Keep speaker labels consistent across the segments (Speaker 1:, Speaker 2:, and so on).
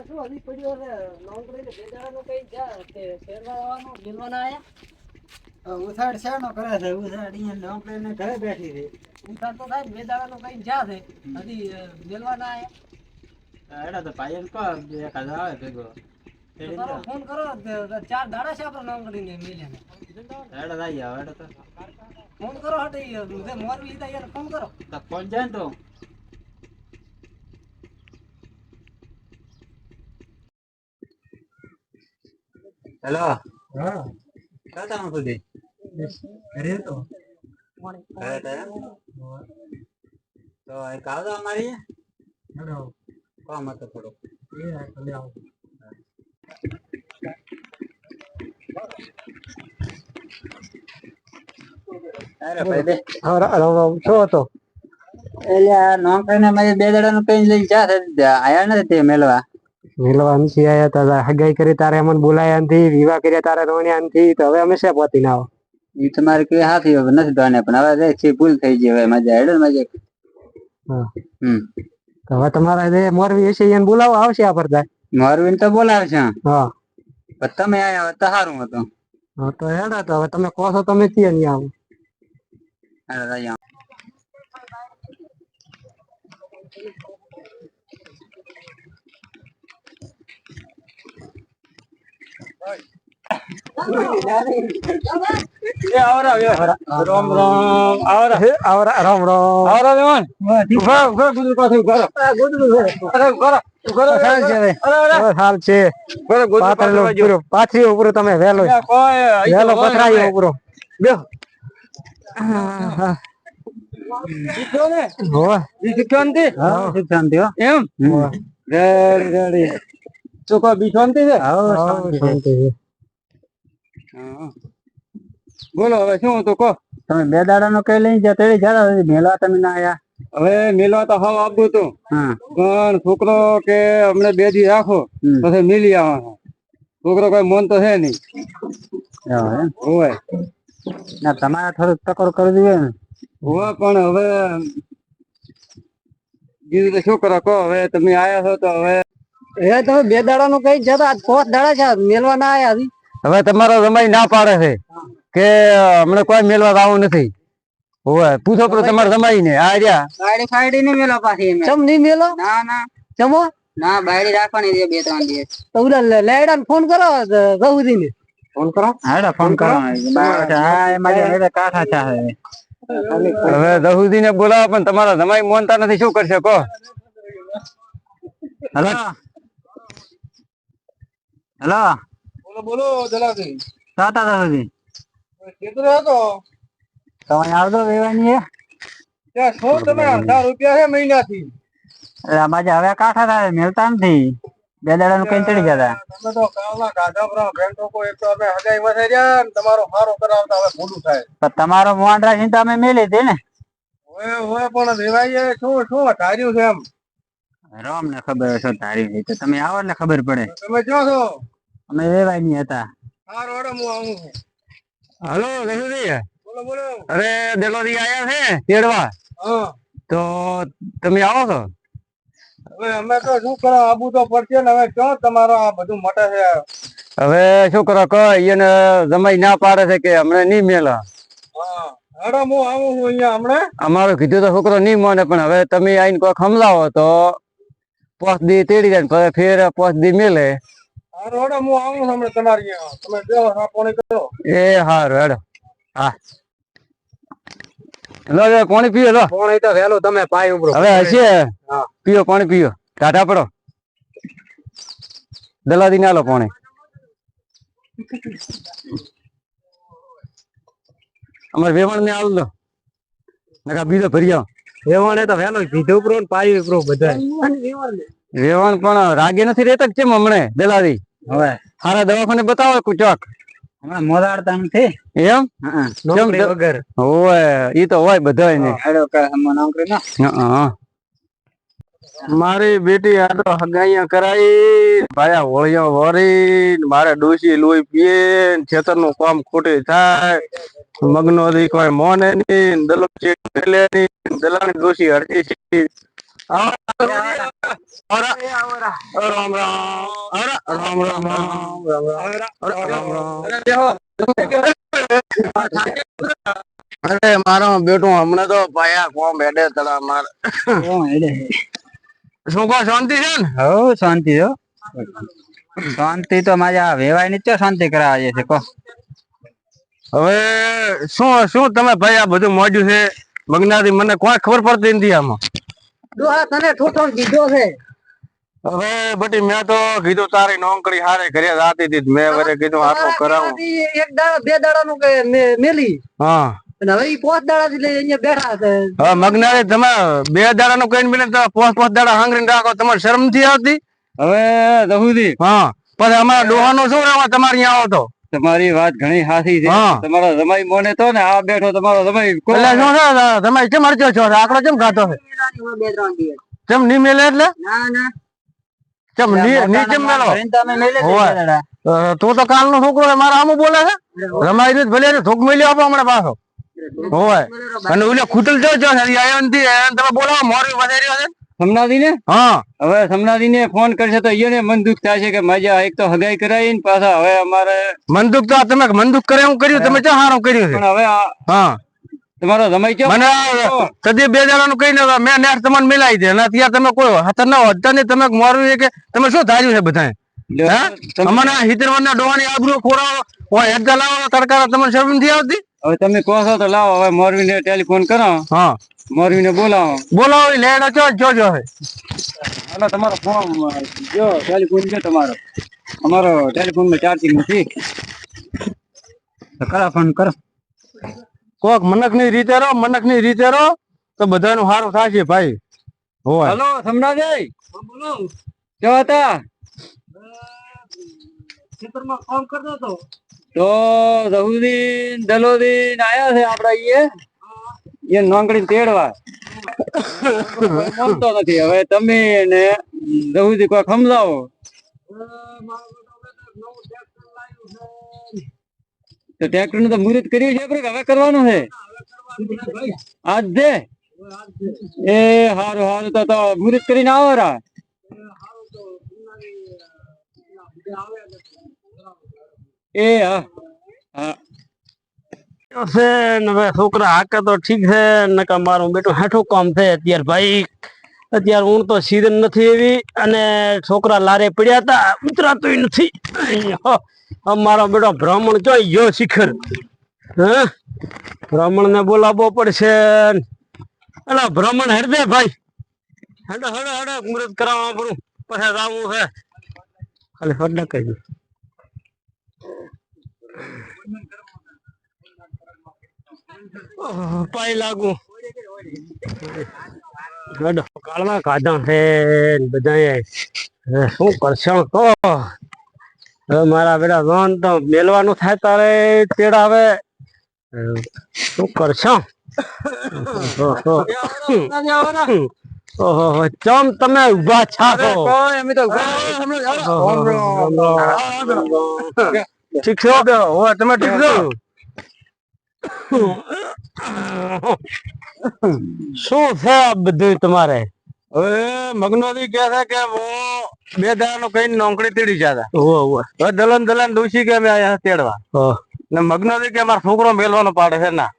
Speaker 1: શું હજી પડ્યો છે નોકરી ને બેદાડાનો કઈ જા તે શેરવા આવવાનો મિલવાના આયા
Speaker 2: ઉસાડ શાનો કરે છે ઉસાડ અહીંયા નોકરી ને ઘરે બેઠી છે
Speaker 1: ઉતાર તો થાય બેદાડાનો કઈ જા છે હજી મિલવાના આયા
Speaker 2: એડા તો ભાઈ કો એક હજાર આવે ભેગો
Speaker 1: ફોન કરો 4 દાડા છે આપણે નોકરી ને મિલ્યા
Speaker 2: એડા જાય આવે એડા તો
Speaker 1: ફોન કરો હટી મોરવી લીધા યાર ફોન કરો
Speaker 2: તો ફોન જાય તો હેલો હા કાતા હું સુધી ઘરે તો ઘરે તો એક આવજો અમારી હેલો કામ હતો થોડો એ ભલે આવો અરે ભાઈ બે
Speaker 1: શું હતો
Speaker 2: એટલે નોકરી ને મારી બે દાડા નું કઈ લઈને જા આયા નથી મેલવા
Speaker 1: મિલવાની આયા તા હગાઈ કરી તારે અમને બોલાયા નથી વિવાહ કર્યા તારે રોણ્યા નથી તો હવે અમે શે પહોંચી ના આવો
Speaker 2: એ તમારે કઈ હાથી હવે નથી દોને પણ હવે છે ભૂલ થઈ ગઈ હવે મજા હેડો મજા
Speaker 1: તો હવે તમારા જે મોરવી હશે એને બોલાવો આવશે આ પડતા
Speaker 2: મોરવીન તો બોલાવશે
Speaker 1: હા
Speaker 2: પણ તમે આયા તો સારું હતું
Speaker 1: હા તો હેડા તો હવે તમે કહો છો તમે ક્યાં નહીં આવો
Speaker 2: રામ રામ
Speaker 1: આવરા રામ રામ
Speaker 2: આવરા દેવાન ઉભા ઉભા ગુદુ પાછું કરો ગુદુ અરે કરો
Speaker 1: હાલ છે પાથરી ઉપર તમે વેલો વેલો પથરાયો ઉપર બેહો
Speaker 2: શીખ્યો ને
Speaker 1: હો
Speaker 2: શીખ્યો ને
Speaker 1: હા
Speaker 2: શાંતિ હો એમ રેડી રેડી ચોખા બી શાંતિ છે
Speaker 1: શાંતિ છે
Speaker 2: બોલો હવે શું હતું કહો
Speaker 1: તમે બે દાડા નો કઈ લઈ જતા જરા મેળવા તમે ના આયા
Speaker 2: હવે મેલવા તો હવે આપવું હતું પણ છોકરો કે હમણાં 2 દી રાખો પછી મિલી આવવાનો છોકરો કઈ મન તો છે નહીં હોય
Speaker 1: ના તમારે થોડુંક ટકોર કરી દઈએ ને
Speaker 2: હોય પણ હવે બીજું તો શું કરો કહો હવે તમે આયા છો તો હવે
Speaker 1: તમે બે દાડા નું કઈ જતા 5 દાડા છે મેળવા ના આયા
Speaker 2: હવે તમારો રમાઈ ના પાડે છે કે હમણાં કોઈ મેળવા આવું નથી હોય પૂછો તો તમારે રમાઈ ને આ રહ્યા
Speaker 1: ગાડી ફાડી નહીં મેલો પાછી ચમ નહીં મેલો ના ના ચમો ના બાયડી રાખવાની છે 2-3 દિવસ તો ઓલા લેડા ને ફોન કરો ગહુદી ને ફોન કરો
Speaker 2: હાડા ફોન કરો હા એમાં કાઠા ચાહે હવે દહુદી ને બોલાવો પણ તમારા જમાઈ મોનતા નથી શું કરશે કહો હેલો હેલો
Speaker 3: બોલો બોલો જલાદી
Speaker 2: તાતા દહુદી
Speaker 3: કેટલો હતો
Speaker 2: તમે આવજો વેવાની હે
Speaker 3: ત્યાં શું તમે 1000 રૂપિયા છે મહિનાથી
Speaker 2: એટલે અમારે હવે કાઠા થાય મેલતા નથી 2 દાડા નું કઈ ચડી જતા
Speaker 3: તમે તો કાવલા ગાધા પર બેંટો કો એક તો અમે હગાઈ વસે રહ્યા ને તમારો હારો કરાવતા હવે ભૂલું થાય
Speaker 2: પણ તમારો મોન રાખીને તો અમે મેલી હતી ને
Speaker 3: ઓય પણ દેવાઈએ શું શું ધાર્યું છે એમ
Speaker 2: રામ ને ખબર છે તારી તો તમે આવો એટલે ખબર પડે
Speaker 3: તમે ક્યાં છો
Speaker 2: અમે વેવાય ની હતા
Speaker 3: હારો હેડો હું આવું છું
Speaker 2: હાલો દહુદી
Speaker 3: બોલો બોલો
Speaker 2: અરે દેલોદી આયા છે તેડવા
Speaker 3: હા
Speaker 2: તો તમે આવો છો
Speaker 3: હવે અમે તો શું કરો આબુ તો પડશે ને હવે ક્યાં તમારો આ બધું મટે છે
Speaker 2: હવે શું કરો કહો એને જમાઈ ના પાડે છે કે હમણાં નહીં મેલ
Speaker 3: હા હેડો હું આવું છું અહીંયા હમણાં
Speaker 2: અમારું કીધું તો છોકરો નહીં માને પણ હવે તમે આઈને કોઈ ખમલાવો તો 5 દી તેડી જાય પછી ફેર 5 દી મેલે
Speaker 3: હારો હેડો હું આવું છું હમણાં તમારી અહીંયા તમે બેહો પાણી કરો
Speaker 2: એ હારું હેડો હા લો પાણી પીઓ લો
Speaker 1: પાણી તો વેલું તમે પાય ઉભરો
Speaker 2: હવે હશે પીઓ પાણી પીઓ ટાટા પડો દલાદી ના લો પાણી અમારે વેવણ ને આવ લો નકા બીજો ભરી આવ
Speaker 1: વેવાણે તો વેલો પીધું ઉપરો ને પાયું ઉપરો બધા
Speaker 2: વેવણ પણ રાગે નથી રહેતા કેમ હમણે દલાદી
Speaker 1: હવે
Speaker 2: હારા દવાખાને બતાવો ચોક
Speaker 1: હમણાં મોદાડતા નથી
Speaker 2: એમ
Speaker 1: નોકરી વગર
Speaker 2: હોય ઈ તો હોય બધા ને
Speaker 1: હેડો કે નોકરી ના
Speaker 2: હા મારી બેટી આ તો હગાઈયા કરાઈ ભાયા હોળિયા વરી મારે ડોસી લોહી પીએ ખેતર નું કામ ખોટી થાય મગનો દી કોઈ મોને ની દલો ચેક લે ની દલાની ડોસી હરતી છે રામ અરે મારો બેટું હમણાં તો પાયા કોમ હેડે તળા માર શું કહો શાંતિ છે ને?
Speaker 1: હો શાંતિ હો શાંતિ તો મારા વેવાય ની શાંતિ કરાવે છે કહો
Speaker 2: હવે શું તમે ભાઈ આ બધું મોજું છે મગનાથી મને કોઈ ખબર પડતી નથી આમાં
Speaker 1: ડોહા તને ઠોઠો દીધો છે
Speaker 2: હવે બટી મેં તો કીધું તારી નોકરી હારે ઘરે જાતી હતી મેં વરે કીધું આટલું કરાવું
Speaker 1: એક દાડા બે દાડા નું કે મેલી
Speaker 2: હા
Speaker 1: અને હવે ઈ 5 દાડા થી લઈ અહીંયા બેઠા છે
Speaker 2: હવે મગનારી તમે 2 દાડા નું કઈ મિલે તો 5 દાડા હાંગરીને રાખો તમારે શરમ નથી આવતી
Speaker 3: હવે દહુદી
Speaker 2: હા પછી અમારા ડોહાનું શું રહેવા તમારે અહીંયા આવો તો
Speaker 3: તમારી વાત ઘણી સાચી છે
Speaker 2: હા.
Speaker 3: તમારો જમાઈ મોને તો ને આ બેઠો તમારો જમાઈ
Speaker 2: એટલે શું છે તમે કેમ અડચો છો આકડો કેમ ખાતો છે
Speaker 1: 2-3 દિવસ
Speaker 2: કેમ નહીં મેલે એટલે
Speaker 1: ના ના
Speaker 2: કેમ ની કેમ મેલો
Speaker 1: તમે મેલે
Speaker 2: હોય. તું તો કાલ નો છોકરો છે મારા આમ બોલે છે રમાઈ ને ભલે થોક મેલ્યો આપો હમણાં પાછો હોય અને ઓલે ખૂટલ જો આવ્યો નથી તમે બોલાવો મોરી વધાર્યો છે
Speaker 3: સમનાદી ને
Speaker 2: હા
Speaker 3: હવે સમનાદી ને ફોન કરશે તો એને મન દુઃખ થાય છે કે મજા એક તો હગાઈ કરાવી ને પાછા હવે અમારે
Speaker 2: મંદુક તો તમે મંદુક કરે એવું કર્યું તમે ક્યાં સારું કર્યું છે
Speaker 3: પણ હવે
Speaker 2: હા
Speaker 3: તમારો જમાઈ ચો
Speaker 2: મને કદી 2 દાડા નું કહીને મેં નેટ તમને મિલાવી દે અને ત્યાં તમે કોઈ હાથર ના હોતા નહીં તમે મોરવી કે તમે શું ધાર્યું છે બધા અમને 70 વર્ષના ડોવાની આબરૂ ખોરાવો હોય હેડકા લાવો તડકા તમને શરમ નથી આવતી
Speaker 3: હવે તમે કહો છો તો લાવો હવે મોરવી ને ટેલિફોન કરો
Speaker 2: હા
Speaker 3: મોરવી ને
Speaker 2: બોલાવો લેડો જો હે
Speaker 3: હાલો તમારો ફોન જો ટેલિફોન છે તમારો અમારો ટેલિફોન માં ચાર્જિંગ નથી કરો ફોન કરો
Speaker 2: કોક મનક ની રીતે રહો તો બધાનું સારું થશે ભાઈ હોય
Speaker 3: હાલો સમનાજી કેવા હતા
Speaker 1: ખેતરમાં કામ કરતો હતો
Speaker 3: તો રઘુદીન દલોદીન આયા છે આપડા એ નોંગડી તેડવા માનતો નથી હવે તમે ને રઘુદી કોઈ સમજાવો તો ટ્રેક્ટર નું તો મુહૂર્ત કર્યું છે આપણે હવે કરવાનું છે આજ દે એ હારું હારું તો મુહૂર્ત કરીને આવો રા એ હા હા
Speaker 2: છોકરા હાકે તો ઠીક છે નકા મારું બેટું હેઠું કામ છે અત્યારે ભાઈ અત્યારે ઊંઘ તો સીઝન નથી એવી અને છોકરા લારે પડ્યા હતા ઉતરાતું નથી મારો બેટો બ્રાહ્મણ ચોઈ ગયો શિખર હા બ્રાહ્મણ ને બોલાવવો પડશે અલા બ્રાહ્મણ હેડે ભાઈ હેડો મુહૂર્ત કરાવવા પડું પછી રાવું છે ખાલી હડ કહી પાઈ લાગુ કાળમાં કાઢા છે બધા શું કરશે તો મારા બેટા રોન તો મેલવાનું થાય તારે તેડાવે શું કરશો ઓહો ચમ તમે ઉભા છાસો ઠીક છો તમે ઠીક છો શું છે આ બધું તમારે હવે મગનોદી કે છે કે હું 2 દાડા નું કઈ નોકરી તેડી જતા હવે દલન દોશી કે અમે અહીંયા તેડવા ને મગનોદી કે મારો છોકરો મેલવાનો પાડે છે ના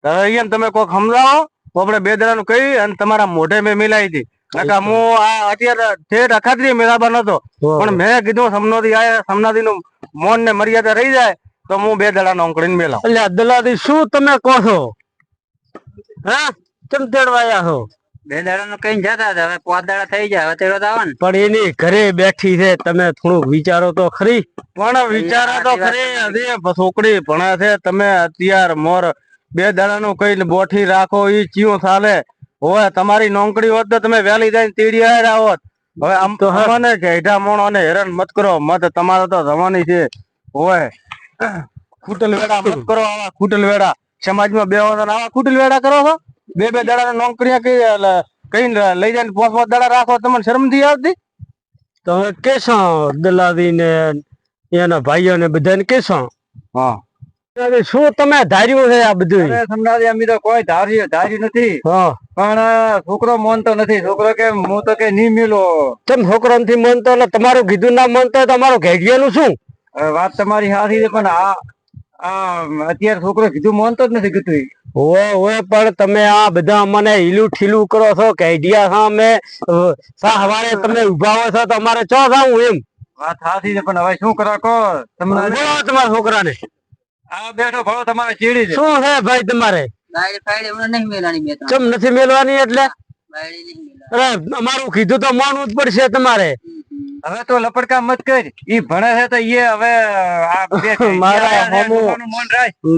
Speaker 2: હવે અહીંયા તમે કોઈ સમજાવો તો આપણે 2 દાડા નું કહી અને તમારા મોઢે મેં મિલાવી હતી નકા હું આ અત્યારે ઠેઠ અખાત્રી મેળાબા નતો પણ મેં કીધું સમનાદી નું મોન ને મર્યાદા રહી જાય તો હું 2 દાડા નોકરી મેલાવ એટલે દલાદી શું તમે કહો છો હા કેમ તેડવાયા છો
Speaker 1: 2 દાડા નું કઈ જતા હતા હવે 5 દાડા થઈ જાય હવે તેડો આવવાનું
Speaker 2: પણ એની ઘરે બેઠી છે તમે થોડુંક વિચારો તો ખરી પણ વિચારો તો ખરી હજી છોકરી ભણે છે તમે અત્યાર મોર 2 દાડા નું કઈ બોઠી રાખો ઈ ચિયું ચાલે હોય તમારી નોકરી હોત તો તમે વહેલી જઈને તેડી આવ્યા હોત હવે આમ તો મને ઘેઢા મોણો ને હેરાન મત કરો મત તમારે તો જવાની છે હોય ખૂટલ વેડા મત કરો આવા ખૂટલ વેડા સમાજમાં બે આવા ખૂટલ વેડા કરો છો 2 દાડા નોકરી કઈ લઈ જાય 5-5 દાડા રાખો તમને શરમ નથી આવતી?
Speaker 4: તમે કેશો દલાવી ને એના ભાઈઓ ને બધાને કેશો?
Speaker 2: હા
Speaker 4: શું તમે ધાર્યું છે આ બધું?
Speaker 3: અરે સમજાવી અમે તો કોઈ ધાર્યું નથી, પણ છોકરો માનતો નથી. છોકરો કે હું તો કે નહીં મિલો.
Speaker 4: તમે છોકરો નથી માનતો એટલે તમારું કીધું ના માનતો હોય તમારું ઘેડિયાનું શું?
Speaker 3: વાત તમારી સાચી છે, પણ આ અત્યારે છોકરો કીધું માનતો જ નથી કીધું.
Speaker 4: ઓય પણ તમે આ બધા મને હીલું ઠીલું કરો છો ઘેડિયા સામે સવારે તમે ઉભા હો છો તો અમારે ચો જાવું એમ?
Speaker 3: વાત સાચી છે, પણ હવે શું કરવા કહો તમને?
Speaker 4: બોલો તમારા છોકરાને.
Speaker 3: આ બેઠો ભણો તમારે ચીડી છે.
Speaker 4: શું છે ભાઈ તમારે? ચમ નથી મેલવાની એટલે? અરે અમારું કીધું તો માનવું જ પડશે તમારે.
Speaker 3: હવે તો લપડકા મત કર. ઈ ભણે છે તો ઈ હવે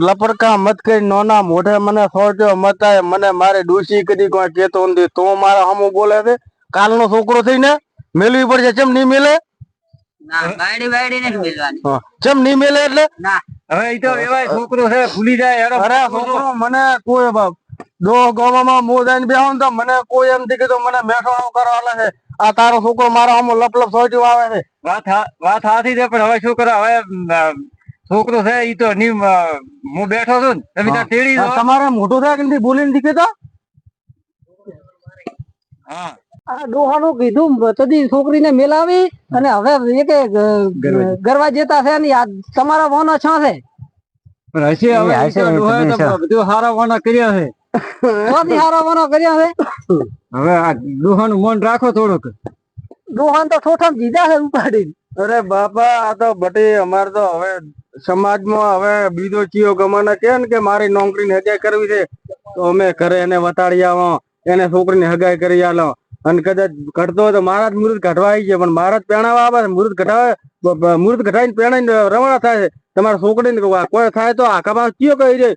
Speaker 2: લપડકા મત કરી નોના મોઢે મને સોટ્યો મતાય મને મારે ડોશી કરી કોઈ કેતો નથી. તો મારા હમું બોલે છે કાલનો છોકરો થઈને મેલવી પડશે. ચમ નહીં મેલે? ચમ નહીં મેલે એટલે?
Speaker 3: હવે ઈ તો એવાય છોકરો છે ભૂલી જાય.
Speaker 2: અરે છોકરો મને કોઈ દો ગામમાં મોદાઈને બેહો ને તો મને કોઈ એમ થી કીધું મને મેઠાણું કરવા છે. આ તારો છોકરો મારા હમું લપ સોટ્યો આવે છે.
Speaker 3: વાત સાચી છે, પણ હવે શું કરે? હવે છોકરો છે ઈ તો હું બેઠો છું ને તમે ત્યાં તેડી દો.
Speaker 2: તમારે મોટું થાય કે નથી બોલી નથી કેતા?
Speaker 3: હા
Speaker 1: આ ડોહાનું કીધું તદી છોકરીને મેલાવી અને હવે એકે ગરવા જતા છે ને આ તમારા વાનો છા છે.
Speaker 3: પણ હશે હવે ઈ તો ડોહાએ તો બધું હારા વાના કર્યા છે.
Speaker 1: કોથી હારા વાનો કર્યા છે?
Speaker 3: હવે આ ડોહાનું મન રાખો થોડુંક.
Speaker 1: ડોહાન તો ઠોઠમ જીધા છે ઉપાડી.
Speaker 2: અરે બાપા આ તો બટી અમારે તો હવે સમાજમાં હવે બીજો ચિયો ગમાના કે ને કે મારી નોકરીની હગાઈ કરવી છે તો અમે ઘરે એને વતાડી આવો, એને છોકરીની હગાઈ કરી આલો. અને કદાચ ઘટતો હોય તો મારા જ મુહૂર્ત ઘટવા આવી છે, પણ મારા જ પહેણાવા આવે છે. મુહૂર્ત ઘટાવીને પહેણાઈને રવાના થાય છે. તમારા છોકરીને કોઈ થાય તો આખામાં ચિયો કહી છે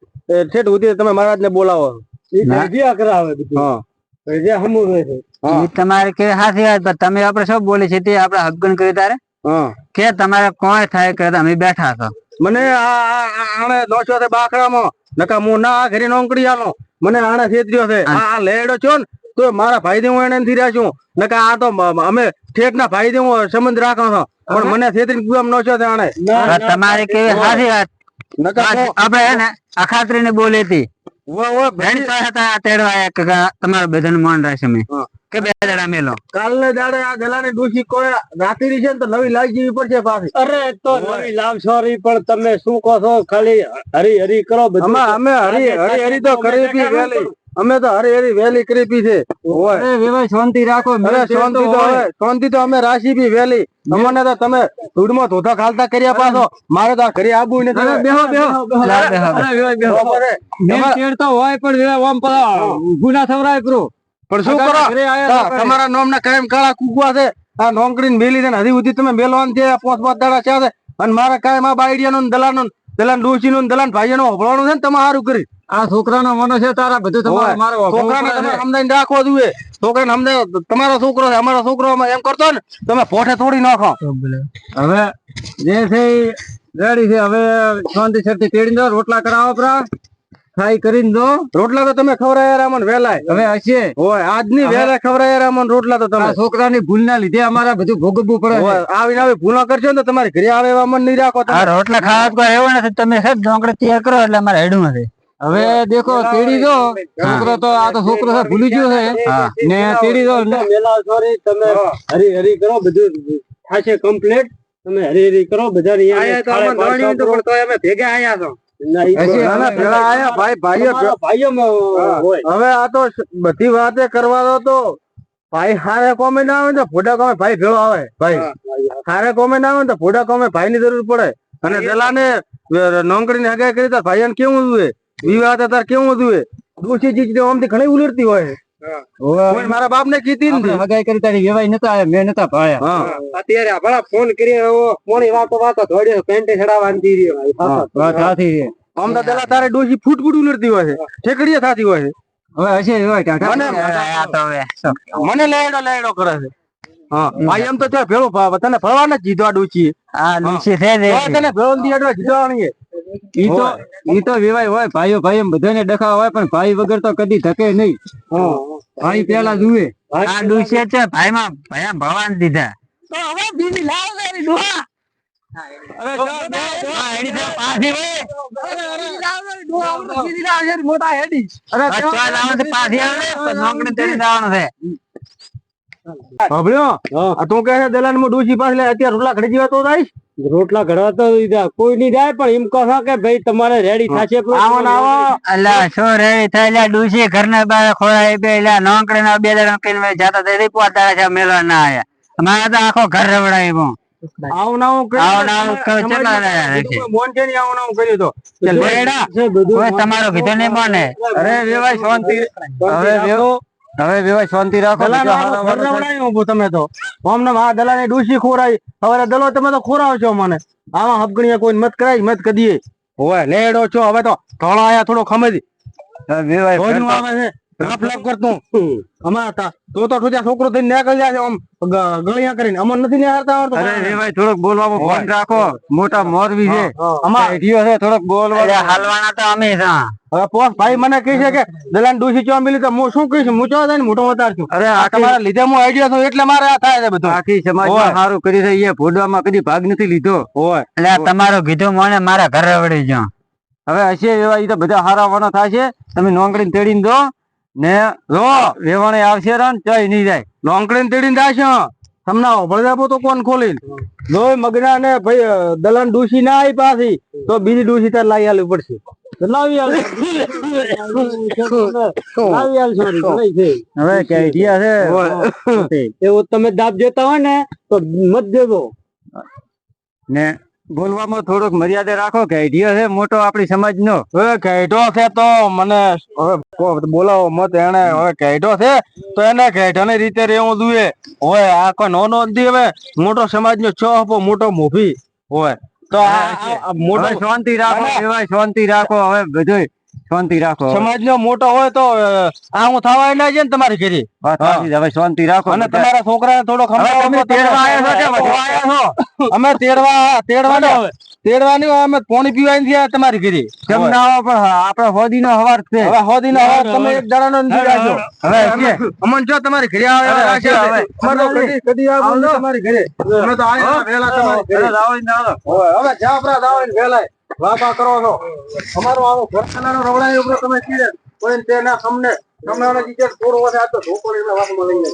Speaker 2: ઠેઠ સુધી તમે મહારાજ ને બોલાવો.
Speaker 1: તમારે કે હાથી વાત તમે આપડે શું બોલે છે તે આપડે હગન કરી તારે કે તમારે કોઈ થાય કે અમે બેઠા છો.
Speaker 2: મને આને નોશો છે બાખડામાં નકા હું ના ઘરે નોકરી આલો. મને આને છેતર્યો છે. આ લેડો છો ને તો મારા ભાઈ હું એને નથી રહ્યા છું. નકા આ તો અમે ઠેઠ ના ભાઈ હું સંબંધ રાખો છો, પણ મને છેતરી ગુમ નોશો છે આને.
Speaker 1: તમારે કેવી હાથી વાત આપડે હે ને અખાત્રી ને બોલી હતી તમારું બધાનું મન રહેશે કે બે દાડા મેલો.
Speaker 2: કાલને દાડે આ દલાની ડોશી કોઈ રાતીરી છે ને તો નવી લાવી જેવી પડશે પાછી.
Speaker 4: અરે તો નવી લાવશો પણ તમે શું કહો છો? ખાલી હરી હરી કરો બધું.
Speaker 2: અમે હરી તો કરી પી વેલી. અમે તો હરી વેલી કરી પી છે.
Speaker 3: શાંતિ રાખો.
Speaker 2: શાંતિ તો અમે રાશી પી વેલી. અમને તો તમે ધૂળમાં ધોધા ખાલતા કર્યા પાછો. મારે તો ઘરે આબુ નથી.
Speaker 3: હોય પણ ગુના થવરાય કરો.
Speaker 2: પણ શું કરો? તમારા નામ ના કાયમ કાળા કુકવા છે. આ નોકરી મેલી છે હજી સુધી તમે મેલવાનું છે. 5-5 દાડા છે અને મારા કાયમ આ બાઈડિયા નું દલાનું દલાન ડોશી નું દલાન ભાઈઓ નું હોભળવાનું છે ને તમે સારું કરી.
Speaker 3: આ છોકરાનો મનો છે તારા બધું તમારે મારો
Speaker 2: છોકરાને તમે સમજાઈને રાખવો જોઈએ. છોકરાને સમજે તમારો છોકરો છે અમારો છોકરો એમ કરતો ને તમે પોઠે તોડી નાખો.
Speaker 3: હવે જે છે રેડી છે. હવે શાંતિ શક્તિ તેડી દો. રોટલા કરાવો પરા ખાઈ કરીને દો.
Speaker 2: રોટલા તો તમે ખવડાયા રામન વેલાય.
Speaker 3: હવે હશે
Speaker 2: હોય આજની વેલા ખવડાયા રામન રોટલા તો તમે
Speaker 3: છોકરાની ભૂલ ના લીધે અમારે બધું ભોગવવું પડે.
Speaker 2: આવીને આવી ભૂલો કરશો ને તમારે ઘરે આવે એવા મન નહીં રાખો.
Speaker 1: રોટલા ખાવા કોઈ એવું નથી. તમે ઢોકળા તૈયાર કરો એટલે અમારે હેડું નથી.
Speaker 3: હવે દેખો તેડી દો. છોકરો તો આ તો છોકરો છે ભૂલી ગયો છે ને તેડી દો.
Speaker 4: તમે હરી હરી કરો બધું થશે કમ્પ્લીટ. તમે હરી હરી કરો બધા
Speaker 2: ભેગા આયા છો. હવે આ તો બધી વાતે કરવા દો તો ભાઈ હારે કોમે ના આવે ને ફોટા કોમે ભાઈ ભેળો આવે. ભાઈ હારે કોમે ના આવે ને ફોટા કોમે ભાઈ ની જરૂર પડે. અને પેલા ને નોકરી ની હગાઈ કરી ભાઈ ને કેવું જોઈએ વિવાહ તાર કેવું જોઈએ. દોષી ચીજ આમથી ઘણી ઉલટતી હોય. મારા બાપ ને કીધી નથી
Speaker 3: હગાઈ કરી તારી વેવાય નતા આવ્યા મેં નતા ભાયા.
Speaker 4: અત્યારે આપણા ફોન કરી કોની વાતો ધોડ્યો પેન્ટે ચડાવવાની
Speaker 2: આમ તો પેલા તારે ડોશી ફૂટ ઉલટતી હોય છે. ઠેકડીએ થતી હોય છે.
Speaker 3: હવે હશે
Speaker 2: મને લેડો કરે છે. હા ભાઈ એમ તો ત્યાં ભેળો તને ફરવા નથી જીધો આ ડોશી. તને ભેળો જીધવાની
Speaker 3: ઈ તો વિવાય હોય ભાઈઓ ભાઈ બધાને ડખા હોય પણ ભાઈ વગર તો કદી ધકે નહીં. ભાઈ પેલા જુએ
Speaker 4: આ ડુસે છે ભાઈમાં ભયા ભવાન દીધા
Speaker 1: તો હવે બીજી લાવ દે રી ડોહા
Speaker 2: અરે જો આ એની તો પાછી વે
Speaker 1: બીજી લાવ દે ડોહા આપણે બીજી લાવ છે મોટા હેડી
Speaker 2: અરે
Speaker 4: ચાલ આવે છે પાછી આવે નોકરી તેડી જવાનું છે
Speaker 2: ભાભળ્યો આ તું કહે છે દલાન માં ડૂસી પાસે લે અત્યારે રોટલા ઘડી જેવા તો થાય
Speaker 3: રોટલા ઘડવા તો દીધા કોઈ નહીં જાય પણ એમ કહો કે ભાઈ તમારે રેડી થશે
Speaker 2: આવો ને આવો
Speaker 4: અલ્લા શું રેડી થયેલા ડુસી ઘરના બાર ખોરાય બે એલા નોકરી ના બે દડા કઈને જાતા તે પોતા છે મેળવા ના આયા અમારે તો આખો ઘર રવડાવ્યું
Speaker 2: આવો ને આવો
Speaker 4: આવો ને આવો કેટલા રહ્યા
Speaker 2: મોન છે ને આવો ને આવો કર્યું તો કે લેડા
Speaker 4: કોઈ તમારો કીધું નહીં મને
Speaker 2: અરે વેવાય શાંતિ હવે વેવાય શાંતિ રાખો તમે તો અમને આ દલાને ડૂસી ખોરાય હવે દલો તમે તો ખોરાવ છો મને આમાં હબગણીએ કોઈ મત કરાય મત કદીએ હોય લેડો છો હવે તો થોડો આયા થોડો ખમજી વેવાય આવે છે રાપ લાપ કરતું અમાર તો ઠુજા છોકરો થઈને નીકળી જાય આમ ગળિયા કરીને અમન નથી નિહાળતા આવડતું
Speaker 4: અરે વેવાય થોડોક બોલવામાં ફોન રાખો મોટા મોરબી છે
Speaker 2: અમાર ઈડિયો છે થોડોક બોલવા
Speaker 4: હાલવાના તો અમે છે
Speaker 2: હવે પોસ ભાઈ મને કહે છે કે દલાન ડૂસી ચો મિલી તો હું શું કહીશ હું ચો જાય મોટો વધાર છું
Speaker 4: અરે
Speaker 2: આ તમારા લીધે હું આઈડિયા છું એટલે મારે આ થાય છે બધું
Speaker 4: આખી સમાજમાં સારું કરી છે એ ભોડવામાં કદી ભાગ નથી લીધો
Speaker 2: હોય
Speaker 4: એટલે તમારો કીધું મને મારા ઘરે વળી જાઓ
Speaker 2: હવે હશે એવા ઈ તો બધા હારાવાના થાય છે તમે નોંકડીને તેડીને દો ને રો વેવાણે આવશે રણ ચઈ નહીં જાય નોંકડીને તેડીને જાશો તમને ભળજાપો તો કોણ ખોલી લોય મગના ને ભાઈ દલાન ડૂસી ના આવી પાછી તો બીજી ડૂસી તાર લાવી આલવી પડશે
Speaker 4: હવે કઈડિયા છે
Speaker 3: એવું તમે દાબ દેતા હોય ને તો મત દેવો
Speaker 2: ને બોલવામાં થોડોક મર્યાદા રાખો કઈડિયો છે મોટો આપણી સમાજ નો હવે કઈઢો છે તો મને હવે બોલાવો મત એને હવે કઈઢો છે તો એને કઈઢાની રીતે રહેવું જોઈએ હોય આ કોઈ નો નથી હવે મોટો સમાજ નો છો આપો મોટો મોભી હોય તો આ મોટો
Speaker 4: શાંતિ રાખો એવા શાંતિ રાખો હવે બધું શાંતિ રાખો
Speaker 2: સમાજ નો મોટો હોય તો આ હું થવાય ના છે ને તમારી ઘરે
Speaker 4: હવે શાંતિ રાખો
Speaker 2: અને તમારા છોકરાને થોડો
Speaker 4: તમે તેડવા આવ્યા છો કે વધવા આવ્યા છો
Speaker 2: અમે તેડવાની અમે પાણી પીવાની છે તમારી ઘરે
Speaker 4: કેમ ના આવો પણ આપડે હોદી નો હવાર છે
Speaker 2: હવે હોદી નો હવાર તમે એક દાડા નો નથી રાખ્યો હવે અમન જો તમારી ઘરે આવે કદી આવો તમારી ઘરે અમે તો આયા વેલા તમારી ઘરે હવે જા આપડા દાવણ વેલા વાપા કરો છો અમારો આવો ઘરખાનાનો રવડાયો ઉપર તમે કીધે કોઈ તેના તમને તમે જીતે થોડો વધે આ તો ઢોકો લઈને વાપમાં લઈને